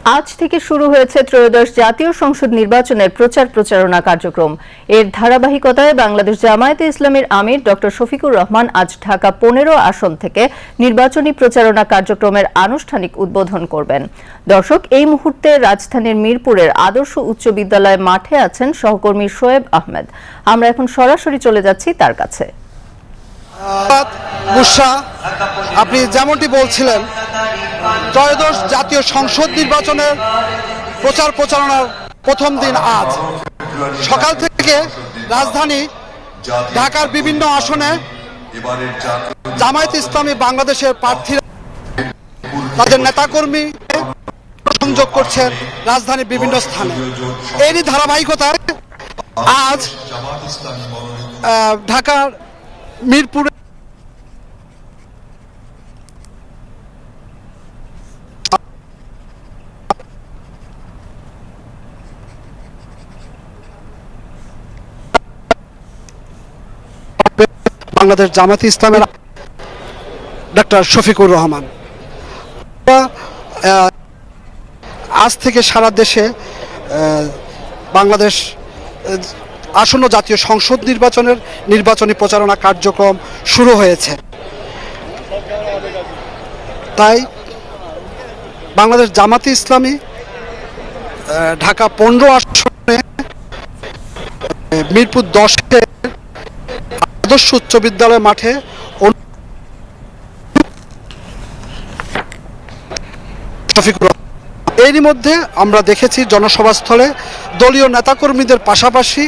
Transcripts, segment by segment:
আজ থেকে শুরু হয়েছে ত্রয়োদশ জাতীয় সংসদ নির্বাচনের প্রচারণা কার্যক্রম। এর ধারাবাহিকতায় বাংলাদেশ জামায়াতে ইসলামীর আমির ডক্টর শফিকুর রহমান আজ ঢাকা 15 আসন থেকে নির্বাচনী প্রচারণা কার্যক্রমের আনুষ্ঠানিক উদ্বোধন করবেন। দর্শক, এই মুহূর্তে রাজধানীর মিরপুরের আদর্শ উচ্চ বিদ্যালয় মাঠে আছেন সহকর্মী শোয়েব আহমেদ। আমরা এখন সরাসরি চলে যাচ্ছি তার কাছে। আপনি যেমনটি বলছিলেন, ত্রয়োদশ জাতীয় সংসদ নির্বাচনের প্রচারণার প্রথম দিন আজ সকাল থেকে রাজধানী ঢাকার বিভিন্ন আসনে জামায়াতে ইসলামী বাংলাদেশের প্রার্থীরা তাদের নেতাকর্মী সংযোগ করছেন রাজধানীর বিভিন্ন স্থানে। এরই ধারাবাহিকতায় আজ ঢাকার মিরপুরে বাংলাদেশ জামায়াতে ইসলামের ডক্টর শফিকুর রহমান। আজ থেকে সারা দেশে বাংলাদেশ আসন্ন জাতীয় সংসদ নির্বাচনের নির্বাচনী প্রচারণা কার্যক্রম শুরু হয়েছে। তাই বাংলাদেশ জামায়াতে ইসলামী ঢাকা 15 আসনে মিরপুর 10-এ আদর্শ উচ্চ বিদ্যালয় মাঠে এরই মধ্যে আমরা দেখেছি জনসভাস্থলে দলীয় নেতাকর্মীদের পাশাপাশি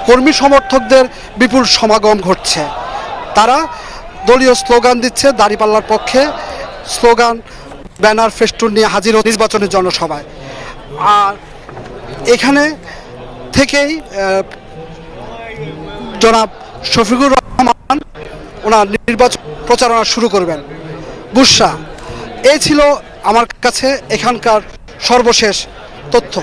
কর্মী সমর্থকদের বিপুল সমাগম ঘটছে। তারা দলীয় স্লোগান দিচ্ছে, দাঁড়িপাল্লার পক্ষে স্লোগান, ব্যানার, ফেস্টুন নিয়ে হাজির নির্বাচনী জনসভায়। আর এখানে থেকেই জনাব শফিকুর রহমান ওনার নির্বাচন প্রচারণা শুরু করবেন। বুশরা, এই ছিল আমার কাছে এখানকার সর্বশেষ তথ্য।